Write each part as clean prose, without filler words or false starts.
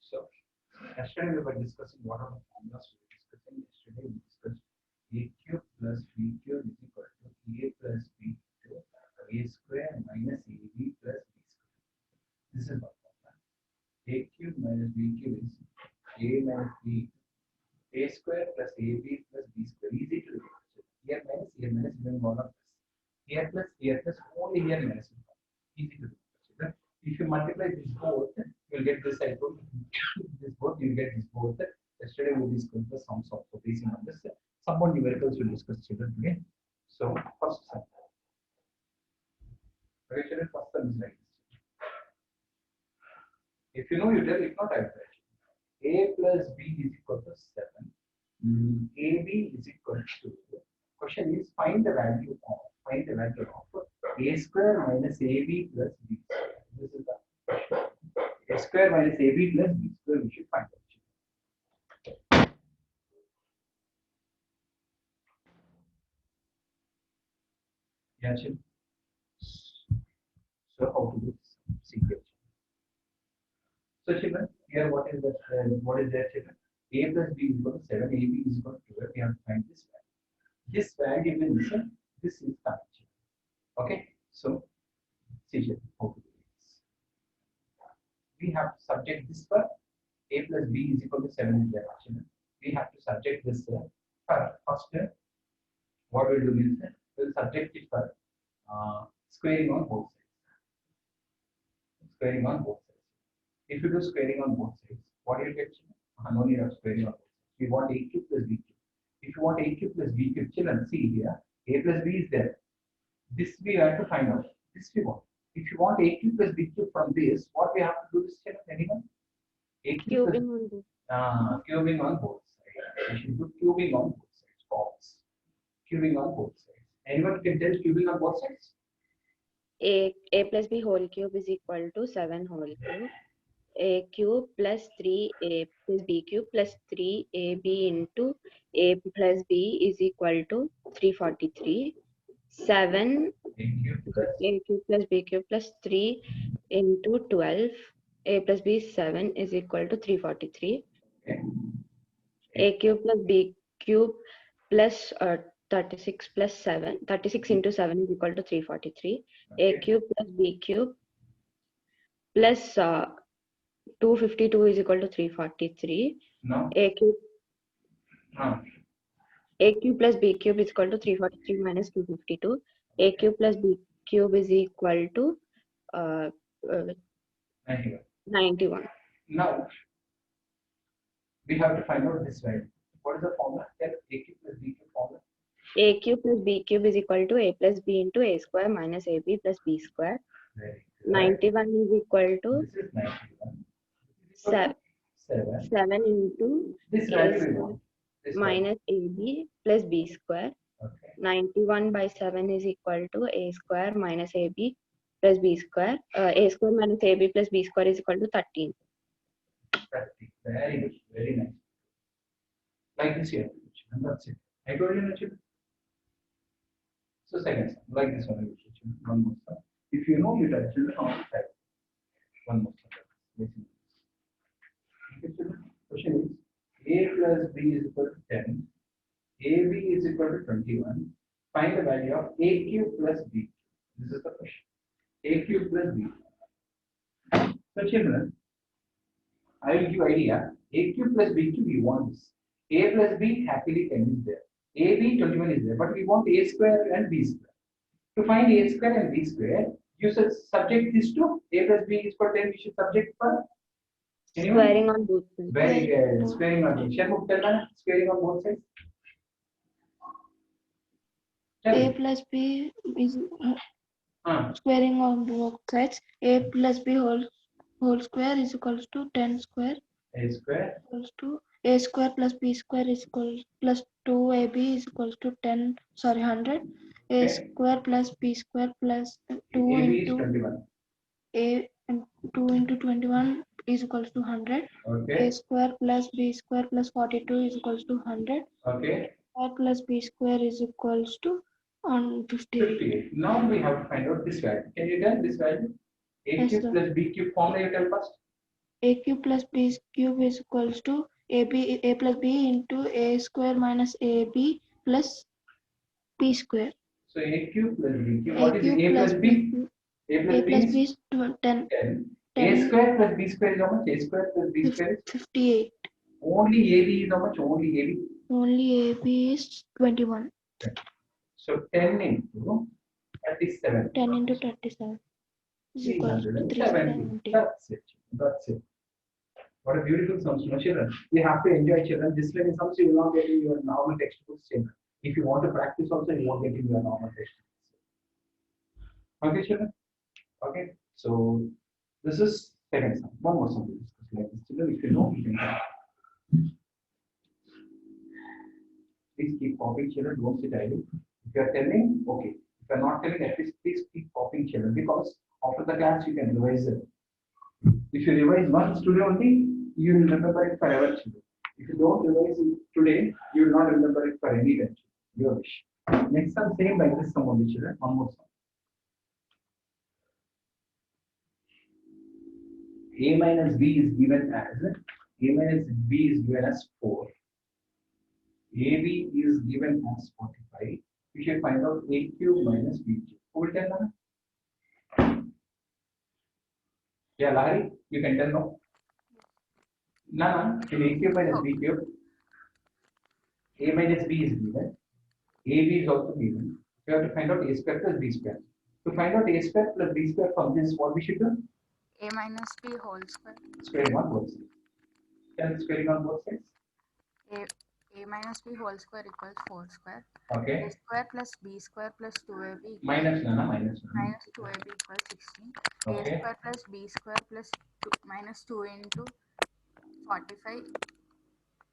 So yesterday we were discussing what are the formulas we were discussing. Yesterday we discussed a cube plus b cube is equal to a plus b to a square minus ab plus b square. This is what formula. A cube minus b cube is a minus b, a square plus ab plus b square. Easy to do. Here minus even one of this. Here plus only here minus one. Easy to do. If you multiply this both, you'll get this I told this both, you get this both. Yesterday we discussed the sums of the basic numbers. Some more numericals we'll discuss children today. So first sum. Okay, children, first sum is like this. If you know, you tell. If not, I will tell you. A plus b is equal to 7. AB is equal to. Question is find the value of a square minus ab plus b square. This is the a square minus ab plus b square. We should find out. Yeah, children. So how to do this? See here. So children, here what is that? What is there, children? A plus b is equal to 7. AB is equal to 12. We have to find this value. This value means this is the answer. Okay. So see here how to do this. We have to subject this for a plus b is equal to 7 is there, children. We have to subject this for first. What we'll do is we'll subject it for squaring on both sides. Squaring on both sides. If you do squaring on both sides, what do you get? No need of squaring on both sides. We want a cube plus b cube. If you want a cube plus b cube, children, see here, a plus b is there. This we have to find out. This we want. If you want a cube plus b cube from this, what we have to do is, children, anyone? A cube Cubing on both. Cubing on both sides. We should do cubing on both sides. False. Cubing on both sides. Anyone can tell cubing on both sides? A plus b whole cube is equal to 7 whole cube. A cube plus 3a plus b cube plus 3ab into a plus b is equal to 343. 7 a cube plus b cube plus 3 into 12. A plus b is 7 is equal to 343. Okay. A cube plus b cube plus 36 plus 7. 36 into 7 is equal to 343. A cube plus b cube plus 252 is equal to 343. No. A cube No. A cube plus b cube is equal to 343 minus 252. A cube plus b cube is equal to 91. Now we have to find out this value. What is the formula? Tell a cube plus b cube formula. A cube plus b cube is equal to a plus b into a square minus ab plus b square. Very good. 91 is equal to This is 91. 7 into This a value we square want. This minus ab plus b square. value. Okay. 91 by 7 is equal to a square minus ab plus b square. A square minus ab plus b square is equal to 13. 30. Very good. Very nice. Like this here. And that's it. I told you, children. So second sum, like this one, one more sum. If you know, you tell children how to type. One more sum. Okay, children. Question is a plus b is equal to 10. AB is equal to 21. Find the value of a cube plus b. This is the question. A cube plus b. So children, I will give idea. A cube plus b cube, we want this. A plus b, happily 10 is there. AB 21 is there, but we want a square and b square. To find a square and b square, you should subject this to a plus b is equal to 10. We should subject for Squaring on both sides. very good. Squaring on both sides. Squaring on both sides. A plus b is squaring on both sides. A plus b whole square is equals to 10 square. A square Equals to a square plus b square is equal plus 2ab is equals to 100. A Okay. square plus b square plus 2 AB is into 21. a and 2 into 21 is equals to 100. Okay. A square plus b square plus 42 is equals to 100. Okay. A plus b square is equals to 50. 58. Now we have to find out this value. Can you tell this value? A Yes, cube sir. plus b cube formula you tell first. A cube plus B cube is equals to A plus B into A square minus AB plus B square. So A cube plus B cube. A What is cube A plus plus B B? cube. A plus A B plus is B is 10, 10. A 10, square plus B square is how much? A square plus B square is 58. only AB is how much? Only AB. Only AB is 21. So 10 into 37. 10 into 37 is equals to 370. 370. That's it. That's it. What a beautiful sums, no, children. You have to enjoy, children. This learning sums you will not get in your normal textbooks, children. If you want to practice also, you won't get in your normal textbooks. Okay, children. Okay. So this is second sum. One more sum to discuss like this, children. If you know, you can try. Please keep copying, children. Don't sit idle. If you are telling, okay. If you are not telling, at least please keep copying, children, because after the class you can revise it. If you revise once today only, you will remember it forever, children. If you don't revise it today, you will not remember it for any time. Your wish. Next time, same like this sum only, children. One more sum. A minus B is given as A minus B is given as 4. AB is given as 45. We should find out A cube minus B cube. Who will tell now? Yeah, Lahari, you can tell now. Nana, in A cube minus B cube, A minus B is given. AB is also given. We have to find out A square plus B square. To find out A square plus B square from this, what we should do? A minus B whole square. Squaring on both sides. Tell squaring on both sides. A minus B whole square equals 4 square. Okay. A square plus B square plus 2AB equals Minus Nana, minus Nana. minus 2AB equals 16. Okay. A square plus B square plus minus 2 into 45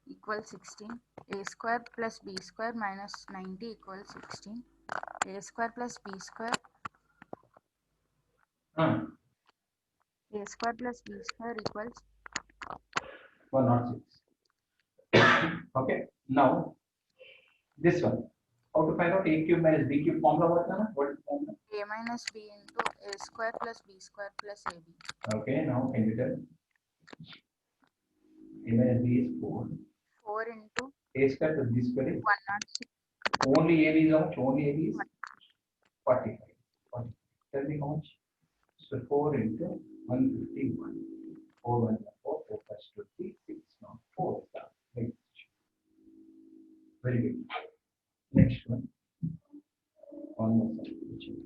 equals 16. A square plus B square minus 90 equals 16. A square plus B square. A square plus B square equals 106. Okay. Now this one. How to find out A cube minus B cube formula? What Nana? What is formula? A minus B into A square plus B square plus AB. Okay. Now can you tell? A minus B is 4. 4 into A square plus B square is 106. only AB is how much? Only AB is 45. 40. Tell me how much? So 4 into 151. 4 1 4 4 plus 2 6 now 4 star. Very good. Next one. One more sum.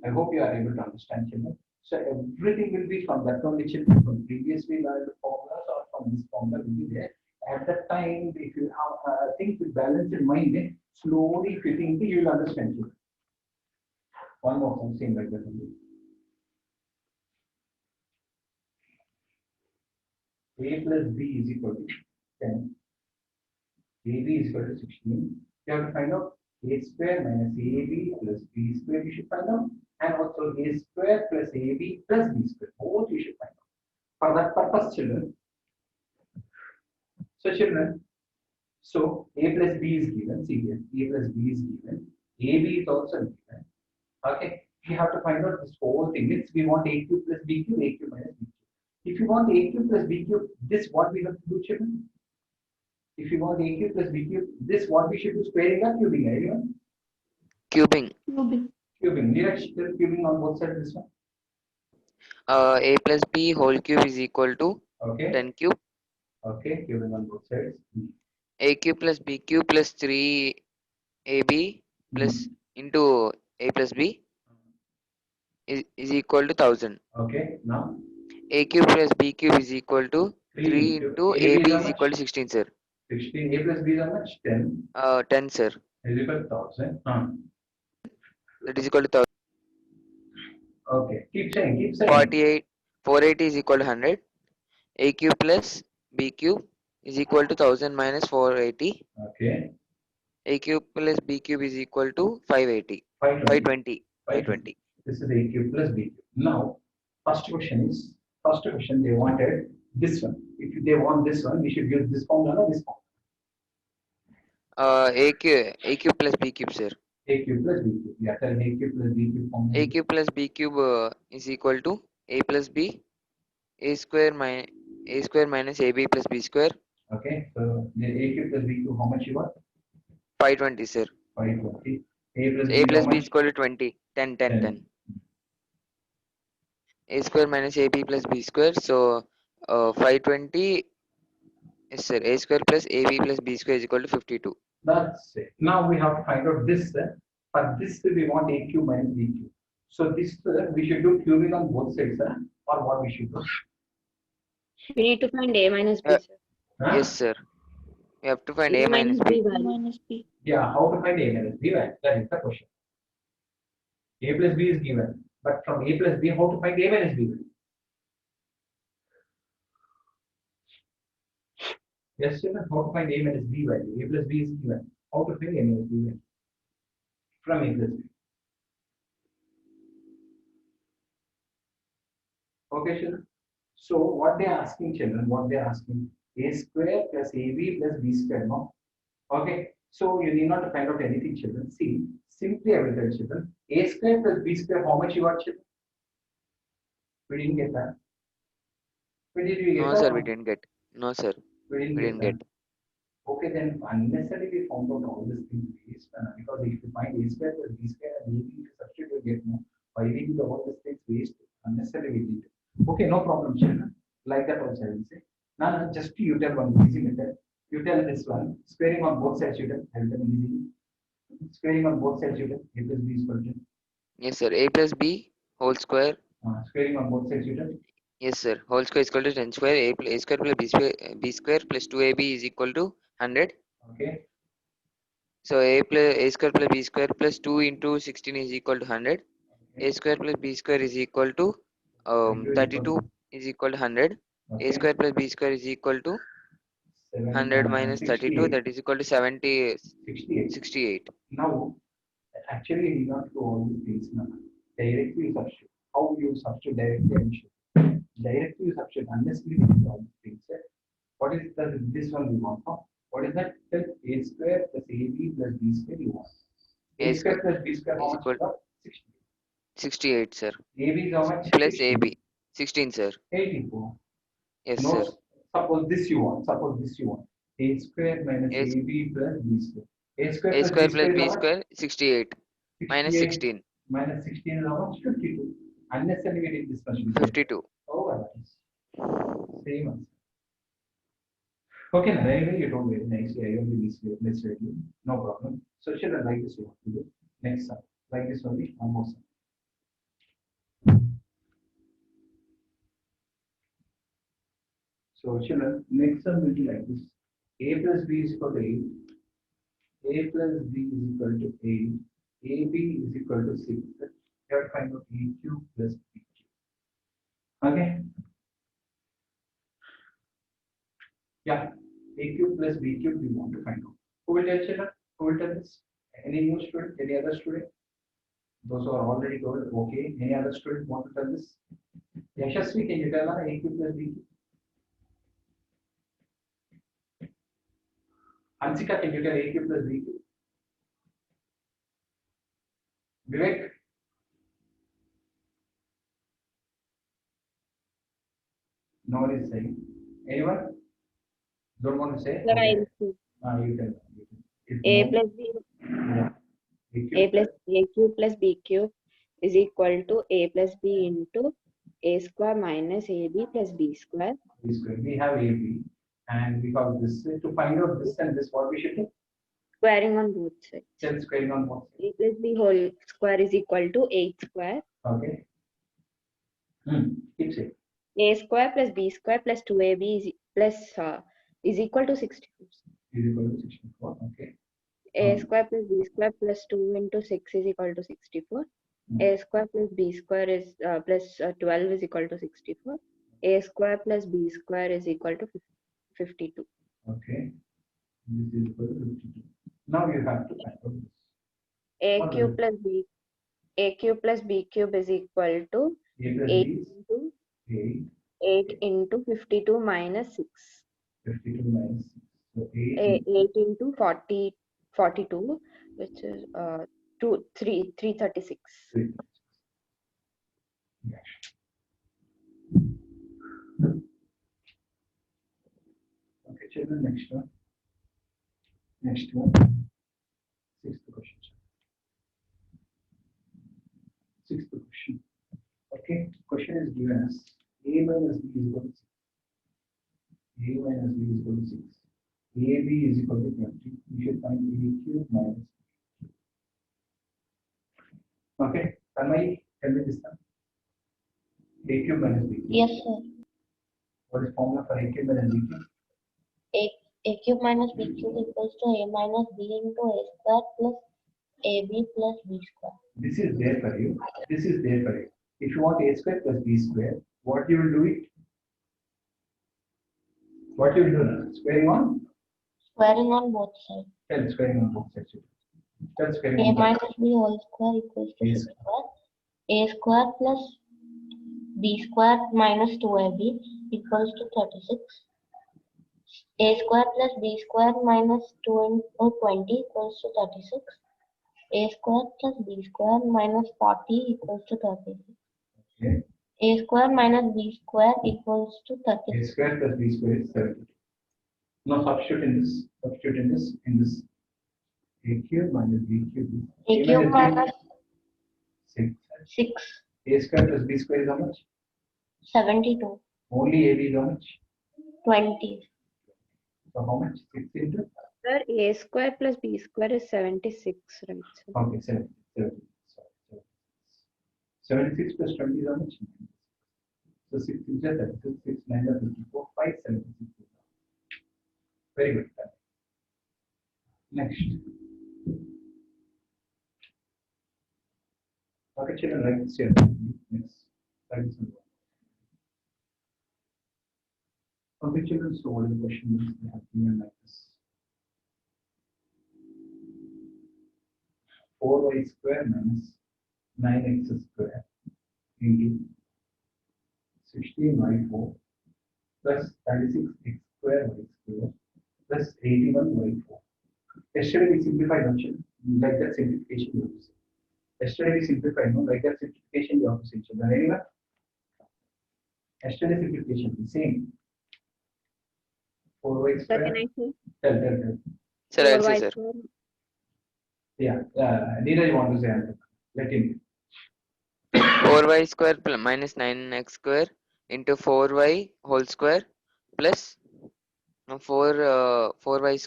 I hope you are able to understand, children. So everything will be from that only, children. From previously learned formulas or from this formula will be there. At that time, if you have things with balance in mind, slowly if you think, you will understand, children. One more sum, same like that only. A plus B is equal to 10. AB is equal to 16. You have to find out A square minus AB plus B square you should find out. And also A square plus AB plus B square. Both you should find out. For that purpose, children. So children, so A plus B is given. See here, A plus B is given. AB is also given. Okay. We have to find out this whole thing. Means we want A cube plus B cube, A cube minus B cube. If you want A cube plus B cube, this what we have to do, children? If you want A cube plus B cube, this what we should do, squaring or cubing, anyone? Cubing. Cubing. Neeraj, still cubing on both sides this one. A plus B whole cube is equal to Okay. 10 cube. Okay, cubing on both sides. A cube plus B cube plus 3AB plus into A plus B is equal to 1000. Okay, now A cube plus B cube is equal to 3 into AB is equal to 16, sir. 16. A plus B is how much? 10. 10, sir. Is equal to 1000. That is equal to 1000. Okay, keep saying, keep saying. 480 is equal to 100. A cube plus B cube is equal to 1000 minus 480. Okay. A cube plus B cube is equal to 580. 520. 520. This is A cube plus B cube. Now, first question they wanted this one. If they want this one, we should use this formula or this formula. A cube plus B cube, sir. A cube plus B cube. Yeah, tell me A cube plus B cube formula. A cube plus B cube is equal to A plus B, A square minus A square minus AB plus B square. Okay, so the A cube plus B cube, how much you got? 520, sir. 520. A plus So B, A how plus B much? is equal to 20. 10, 10, 10. 10. A square minus AB plus B square. So 520. Yes, sir. A square plus AB plus B square is equal to 52. That's it. Now we have to find out this. For this, we want A cube minus B cube. So this, we should do cubing on both sides, or what we should do? We need to find A minus B, Uh, sir. Huh? Yes, sir. We have to find A A minus B. value. minus B. Yeah, how to find A minus B? Right? That is the question. A plus B is given, but from A plus B, how to find A minus B? Yes, children, how to find A minus B value? A plus B is given. How to find A minus B value? From A plus B. Okay, children. So what they are asking, children, what they are asking, A square plus AB plus B square, no? Okay, so you need not to find out anything, children. See, simply I will tell children, A square plus B square, how much you got, children? We didn't get that. We did we get No, that? sir. We didn't get. No, sir. We didn't We get didn't that. get. Okay, then unnecessarily we found out all these things waste, because if you find A square plus B square and AB to substitute, you get no. Why we do all these things waste? Unnecessarily we did. Okay, no problem, children. Like that also I will say. Now just you tell one easy method. You tell this one, squaring on both sides, you tell, I will tell easy. Squaring on both sides, you tell, A plus B is equal to, Yes, sir. A plus B whole square. squaring on both sides, you tell, Yes, sir. Whole square is equal to 10 square. A square plus B square plus 2AB is equal to 100. okay, So A square plus B square plus 2 into 16 is equal to 100. A square plus B square is equal to 32 is equal to 100. A okay, square plus B square is equal to 100 minus 32, 68, that is equal to 68. 68. Now, actually, you not to all these things now. Directly you substitute. How you substitute directly and should. Directly you substitute unless we do all these things. What is this one we want? What is that? Tell A square plus AB plus B square you want. A A square square plus B square, how is much equal you got? 60. 68, sir. AB is how much? Plus 60. AB 16, sir. 84. Yes, No, sir. suppose this you want. Suppose this you want. A square minus A, AB plus B square. A square A plus square B plus square is B how much? square 68 minus 68 16 minus 16 is how much? 52. Unnecessarily we did this much. 52. Oh, same answer. Okay, now anyway, you told very nicely. I only misread you. No problem. So, children, like this, you have to do. Next sum. Like this only, one more sum. So, children, next sum will be like this. A plus B is equal to 8. A plus B is equal to 8. AB is equal to 6. You have to find out A cube plus B cube. Okay? Yeah. A cube plus B cube we want to find out. Who will tell children? Who will tell this? Any new student? Any other student? Those who are already told, okay. Any other student want to tell this? Yashasvi, can you tell A cube plus B cube? Hansika, can you tell A cube plus B cube? Vivek? No one is saying. Anyone? Don't want to say? Sir, Okay. I'll see. You can. If A no- plus B, yeah. B A cube plus A cube plus B cube is equal to A plus B into A square minus AB plus B square. B square. We have AB and we have this. To find out this and this, what we should do? Squaring on both sides. Tell squaring on both sides. A plus B whole square is equal to 8 square. Okay. Keep saying. A square plus B square plus 2AB is equal to 64. Is equal to 64. Okay. A square plus B square plus 2 into 6 is equal to 64. A square plus B square is plus 12 is equal to 64. A square plus B square is equal to 52. Okay. This is equal to 52. Now you have to find out this. A What cube is plus B A cube plus B cube is equal to A plus 8 B is into 8. 8 into 52 minus 6. 52 minus 6. So 8. 8 into 42, which is 336. 3. Yeah. Okay, children, next one. Next one. Sixth question. Sixth question. Okay, question is given as a minus b is equal to 6. A minus b is equal to 6. AB is equal to 20. We should find a cube minus. Okay, Tanmay, tell me this time. A cube minus b cube. Yes, sir. What is formula for a cube minus b cube? A cube minus b cube equals to a minus b into a square plus ab plus b square. This is there for you. This is there for you. If you want a square plus b square, what you will do it? What you will do now? Squaring on? Squaring on both sides. Tell squaring on both sides. Tell squaring A on both minus b whole square equals to A 6 square. A square plus b square minus 2ab equals to 36. A square plus b square minus 2 into 20 equals to 36. A square plus b square minus 40 equals to 36. Okay. A square minus b square equals to A 36. square plus b square is 72. Now substitute in this. Substitute in this. A cube minus b cube. A cube minus 6. 6, A square plus b square is how much? 72, Only AB is how much? 20. So how much? 6 into? Sir, a square plus b square is 76, right? Sir? Okay, 70. 76 plus 20 is how much? So 6 is just 36, 6, 9 is 54, 5, 76. Very good. Next. Okay, children, write this here. Next. Write this one. Okay, children, so what is the question? They have given like this. 4y square minus 9x square into 16y4 plus 36x square y square plus 81y4. Yesterday we simplified option like that simplification you have to say. Yesterday we simplified, no, like that simplification you have to say. Children, anyone? Yesterday simplification the same. 4y Sir, square. can I say? Tell. Sir, I'll say, 4y sir. square. Yeah, Neeraj want to say answer. Let him. 4y square minus 9x square into 4y whole square plus 4y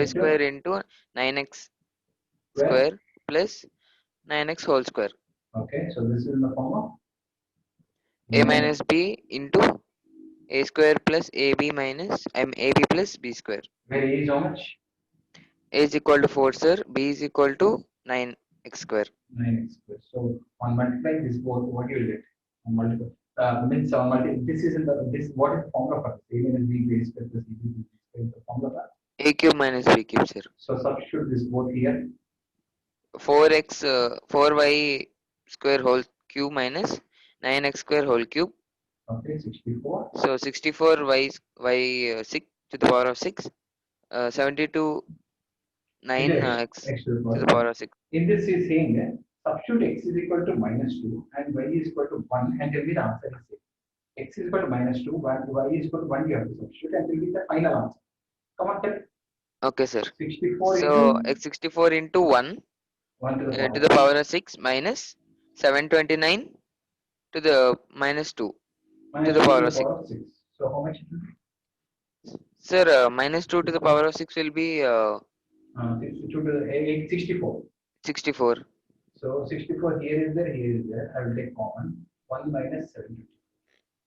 square into 9x square plus 9x whole square. Okay, so this is in the form of A minus b into a square plus ab minus ab plus b square. where a is how much? A is equal to 4, sir. B is equal to 9x square. 9x square. So on multiplying this both, what you will get? On multiply means on multiply. This is in the this what is the formula for this? A minus b base plus b is the formula for. A cube minus b cube, sir. So substitute this both here. 4y square whole cube minus 9x square whole cube. Okay, 64. So 64 y 6 to the power of 6. 72 9 x X to to the power of 6. In this is saying that substitute x is equal to -2 and y is equal to 1 and tell me the answer is same. X is equal to -2, y is equal to 1, you have to substitute and tell me the final answer. Come on, tell. Okay, sir. 64 So into x 64 into 1 1 to the power of 6 minus 729 to the minus 2 to the power of 6. 6. So how much? Sir, minus 2 to the power of 6 will be 62 to the 64. 64. So 64 here is there. I will take common. 1 minus 750.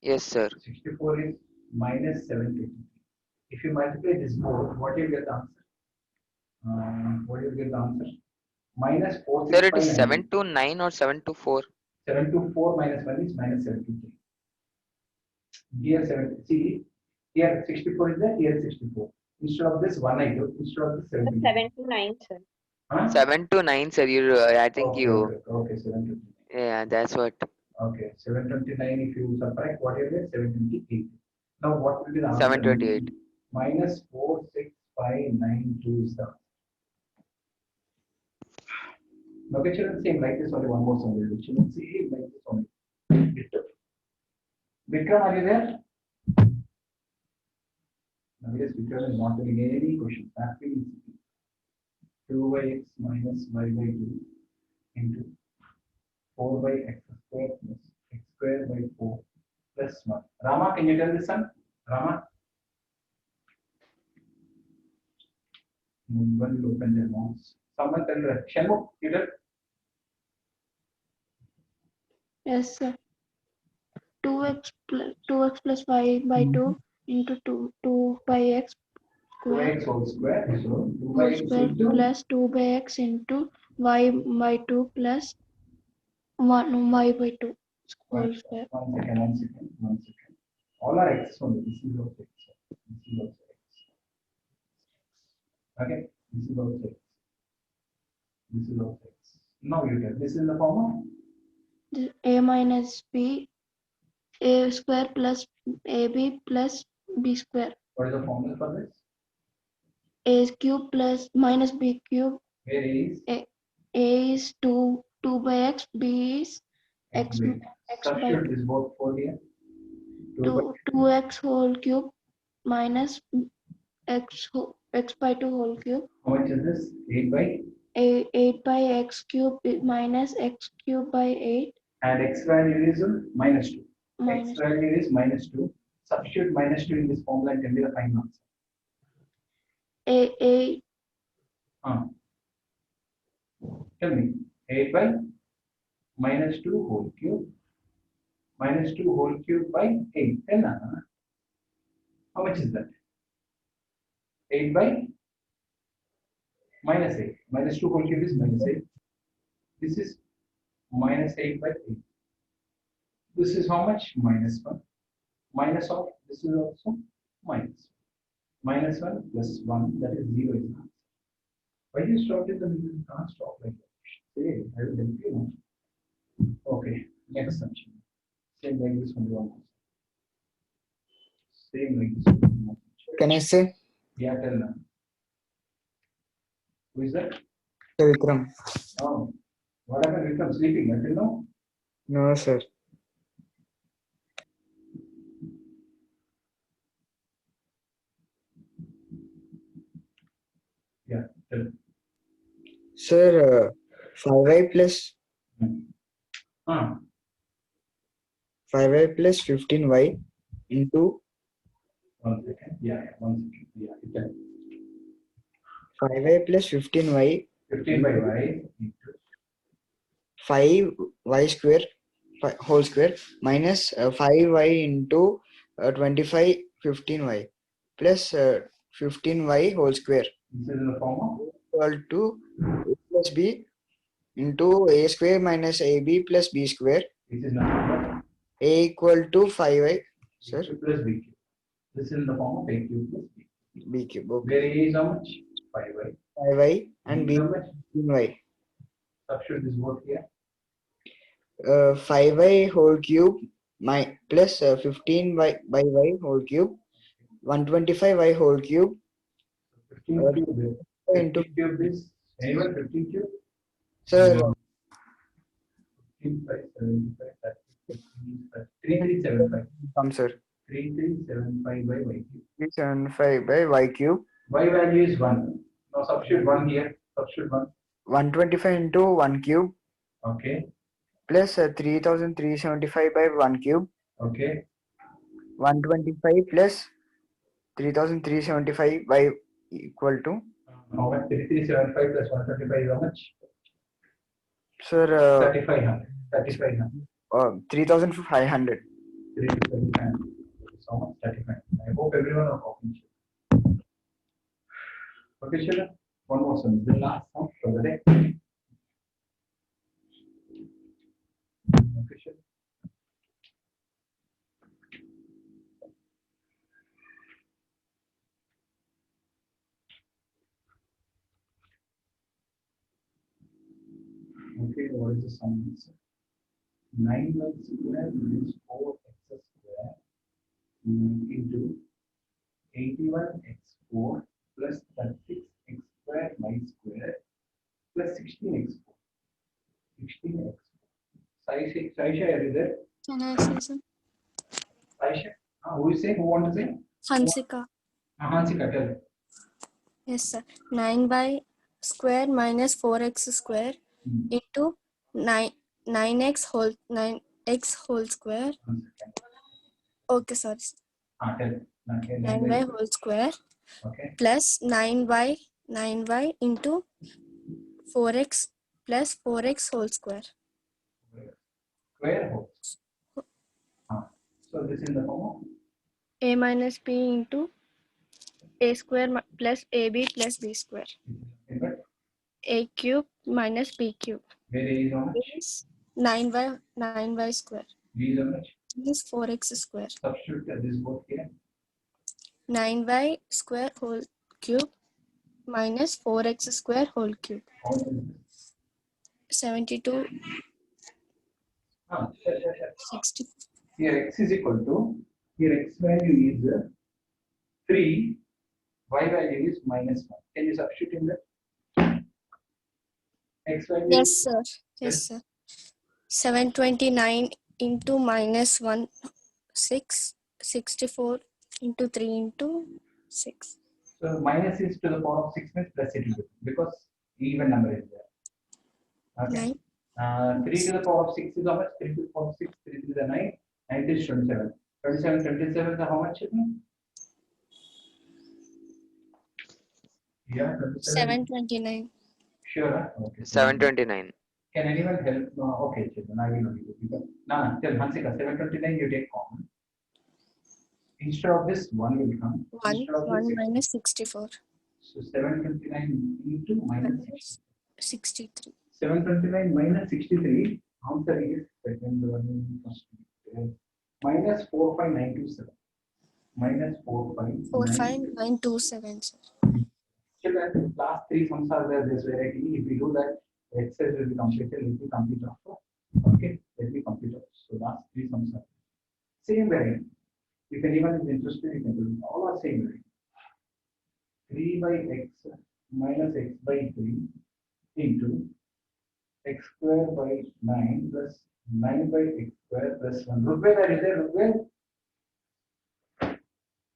Yes, sir. 64 is minus 750. If you multiply this both, what do you get the answer? What do you get the answer? Minus 4. Sir, it is 7 to 9 or 7 to 4. 7 to 4 minus 1 is minus 73. Here 7. See, here 64 is there. Here 64. Instead of this 1 I took. Instead of this 73. 7 to 9, sir. Huh? 7 to 9, sir. You, I think Okay, you. Okay, 729. Yeah, that's what. Okay, 729. If you subtract, what you get? 728. Now, what will be the answer? 728. Minus 46592 is the answer. Okay, children, same like this only one more sum will do. Children, same like this only. Vikram, are you there? Nowadays, Vikram is not doing any question. Happy is 2 by x minus y by 2 into 4 by x square plus x square by 4 plus 1. Rama, can you tell this one? Rama? One will open their mouths. Someone tell her. Shanmugh, you tell. Yes, sir. 2x plus y by 2 into 2 by x 2 square x whole square. So 2 by whole x square into plus 2 by x into y by 2 plus 1 y by 2 whole square. 1 second. All are x only. This is also x. This is also x. Okay. This is also x. This is also x. Now you tell. This is the form A minus b a square plus ab plus b square. what is the formula for this? A cube plus minus b cube. Where is A is 2 by x, b is x by x by substitute this both for here. 2 by 2x whole cube minus x by 2 whole cube. how much is this? 8 by 8 by x cube minus x cube by 8 and x value is minus 2. X minus value is minus 2. Substitute minus 2 in this formula and tell me the final answer. a Tell me. 8 by minus 2 whole cube. Minus 2 whole cube by 8. Tell me. How much is that? 8 by minus 8. Minus 2 whole cube is minus 8. This is minus 8 by 8. This is how much? Minus 1. Minus of this is also minus. Minus 1 plus 1, that is 0 is the answer. Why you stopped in the middle? You can't stop like that. Say, I will help you now. Okay, next section. Same like this one. Same like this one. Can I say? Yeah, tell them. Who is that? Sir Vikram. Oh, what happened? Vikram sleeping until now? No, sir. Yeah, tell. Sir, 5y plus Ah, 5y plus 15y into 1 second. Yeah, 1 second. Yeah, you tell. 5y plus 15y 15 by y into 5y square whole square minus 5y into 25 15y plus 15y whole square this is in the form of equal to a plus b into a square minus ab plus b square this is nothing a equal to 5y but sir a plus b cube. This is in the form of a cube plus b. b cube okay. Where a is how much? 5y. 5y and B b is how much? 15y Substitute this both here. 5y whole cube my plus 15y by y whole cube 125y whole cube 15 cube. into 15 cube is anyone 15 cube? sir 15 by 75. That's 3375. come sir 3375 by y cube. 375 by y cube Y value is 1. Now substitute 1 here. Substitute 1. 125 into 1 cube Okay. plus 3375 by 1 cube Okay. 125 plus 3375 by equal to How much? 3375 plus 125 is how much? sir 3500. 3500. 3500 3500. So much? 3500. I hope everyone are copying. Okay, children. One more sum. The last sum for the day. Okay, children. Okay, what is the sum? 9y square minus 4x square into 81x4 plus 36x square y square plus 16x4. 16x4. Saisha, are you there? Can I say some? Saisha? Who is saying? Who want to say? Hansika. Hansika, tell. Yes, sir. 9y square minus 4x square Hmm. into 9x whole square. One second. Okay, sorry. Tell. Okay, 9y whole square Okay. plus 9y into 4x plus 4x whole square. Square holes. So this is the form of A minus b into a square plus ab plus b square. but A cube minus b cube where A is how much? is 9y square B is how much? is 4x square. Substitute this both here. 9y square whole cube minus 4x square whole cube. How much is this? 72, Sure. 60. Here x is equal to, here x value is 3, y value is minus 1. Can you substitute in that? X value Yes, is sir. Yes, sir. 729 into minus 1, 6, 64 into 3 into 6. so minus is to the power of 6 means plus it will be because even number is there. Okay. 9. 3 to the power of 6 is how much? 3 to the power of 6, 3 to the 9, 9 is 27. 27 is how much? Yeah, 27. 729. Sure. Okay. 729. Can anyone help? No, okay, Chetan, I will only do. Nah, tell Hansika, 729 you take common. Instead of this, 1 will come. 1, Instead of 1 this, minus 64. so 729 into minus 63. 729 minus 63, answer is second one, first one. Minus 45927. Minus 459. 45927, sir. Children, last 3 sums are there, this variety. If we do that, exercise will be completed. Let me complete off. Okay, let me complete off. So last 3 sums are same variety. If anyone is interested, you can do it. All are same variety. 3 by x minus x by 3 into x square by 9 plus 9 by x square plus 1. Rugved, are you there? Rugved?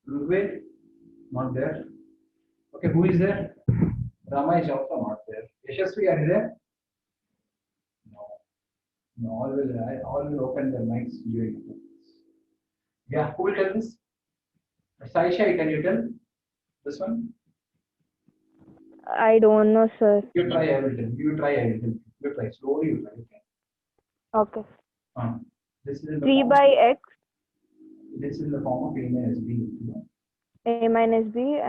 Rugved? Not there. Okay, who is there? Rama is also not there. Yashasvi, are you there? No. No, all will open their mics during this. Yeah, who will tell this? Saisha, can you tell this one? I don't know, sir. You try, I will tell. You try, I will tell. You try. Slowly, you try. Okay. Okay. This is in the 3 form, by x this is the form of A minus B. You know? a minus b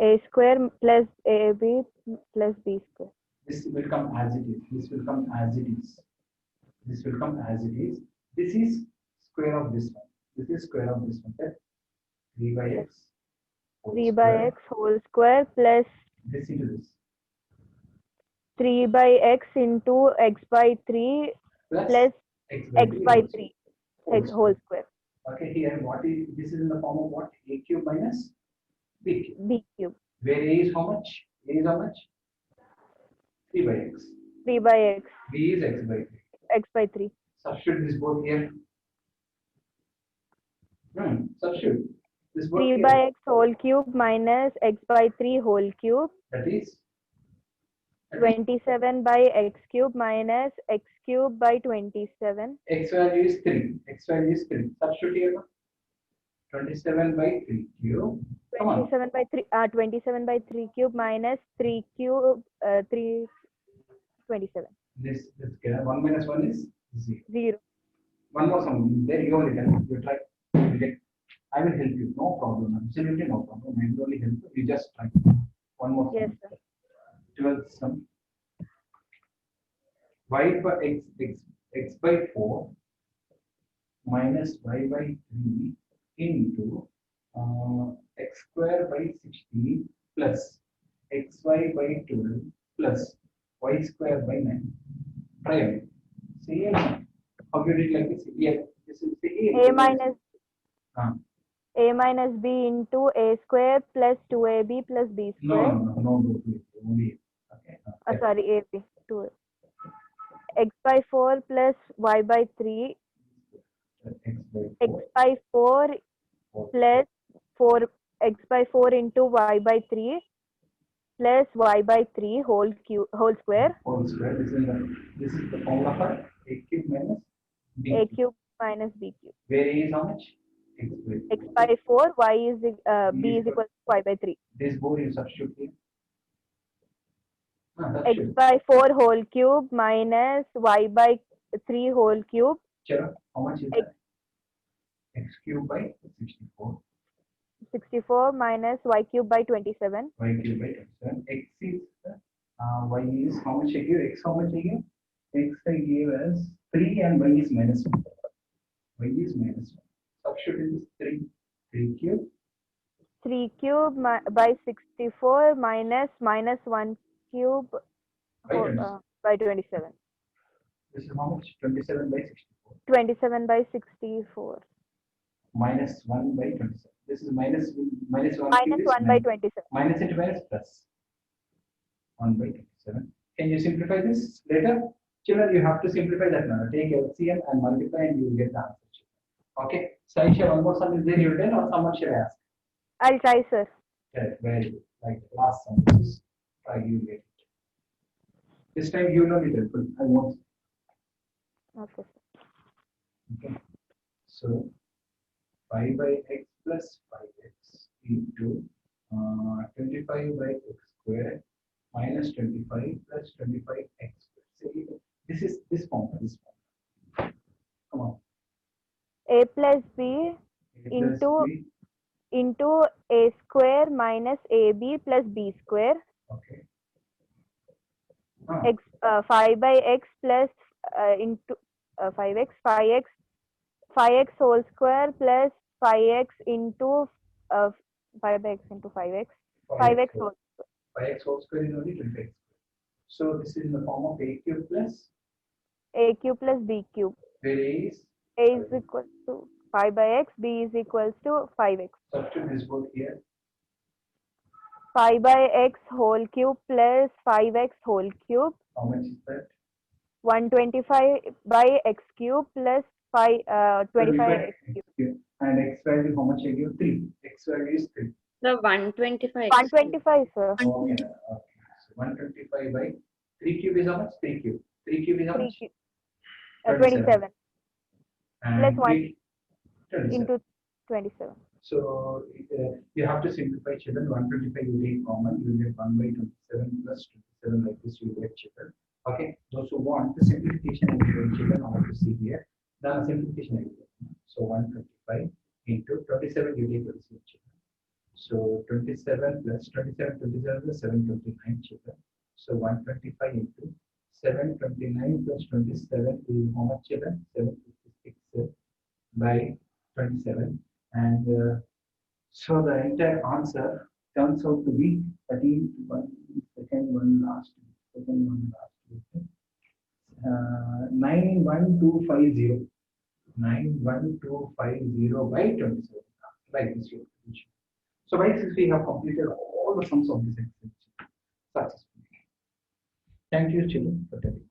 a square plus ab plus b square. This will come as it is. This will come as it is. This will come as it is. This is square of this one. This is square of this one. Right? 3 by x. whole 3 by square. x whole square plus This into this. 3 by x into x by 3 plus x by 3 x whole square. Okay, here what is this is in the form of what? A cube minus B cube. B cube. Where A is how much? A is how much? 3 by x. 3 by x B is x by 3. x by 3. Substitute this both here. Substitute this both 3 here. by x whole cube minus x by 3 whole cube. That is 27 by x cube minus x cube by 27. x value is 3. X value is 3. Substitute here. 27 by 3 cube. Come on. 27 by 3 cube minus 3 cube 3 27. This 1 minus 1 is 0. 0. One more sum. There you only can. You try. I will help you. No problem. Absolutely no problem. I will only help you. You just try. One more Yes, sum. sir. 12th sum. Y by x by 4 minus y by 3 into x square by 16 plus xy by 12 plus y square by 9. Try it. Same. How you did like this? Yeah. This is the A minus a minus b into a square plus 2ab plus b square. No. Only. Okay. Sorry, ab 2 x by 4 plus y by 3 X by x 4. by 4 plus 4 x by 4 into y by 3 plus y by 3 whole square Whole square. This is the formula for a cube minus b a cube. cube minus b cube. Where a is how much? X square. X by 4, y is b is equal- equal to y by 3. This board you substitute here. X Substitute. by 4 whole cube minus y by 3 whole cube. Chalo, how much is X- that? X cube by 64. 64 minus y cube by 27. Y cube by 27. X is y is how much I give? X how much I give? X I gave as 3 and y is minus 1. Y is minus 1. Substitute in this 3. 3 cube 3 cube by 64 minus 1 cube by 27. by 27. This is how much? 27 by 64. 27 by 64. Minus 1 by 27. This is minus 1 Minus cube is 1 by 9. 27. Minus into minus plus 1 by 27. Can you simplify this later? Children, you have to simplify that now. Take LCM and multiply and you will get the answer. Okay. Saisha, one more sum is there you done or someone should ask? I'll try, sir. Correct. Very good. Like the last sum. This is try you will get it. This time you know it helpful. I won't. Okay, sir. Okay. So 5 by x plus 5x into 25 by x square minus 25 plus 25x square. See, this is this form. This form. Come on. A plus b A plus Into- b. into a square minus ab plus b square. Okay. 5 by x plus into 5x whole square plus 5x into 5 by x into 5x 5x whole 5x whole square is only 25x. So this is in the form of a cube plus a cube plus b cube. where a is A is equal to 5 by x, b is equals to 5x. substitute this both here. 5 by x whole cube plus 5x whole cube. How much is that? 125 by x cube plus 25 x cube. And x value how much I give? 3. X value is 3. The 125. 125, sir. Okay. Okay. So 125 by 3 cube is how much? 3 cube. 3 cube is how 3 much? cube. 27. 27 And plus 1 three- 27. into 27. So you have to simplify children. 125 you take common, you will get 1 by 27 plus 27 like this you will get children. Okay. Those who want the simplification and children I want to see here. The simplification I will get. So 125 into 27 you take the children. So 27 plus 27 plus 729 children. So 125 into 729 plus 27 is how much children? 756 by 27. And so the entire answer turns out to be second one last. 91250. 91250 by 27. Like this. So by this we have completed all the sums of this exercise successfully. Thank you children for telling.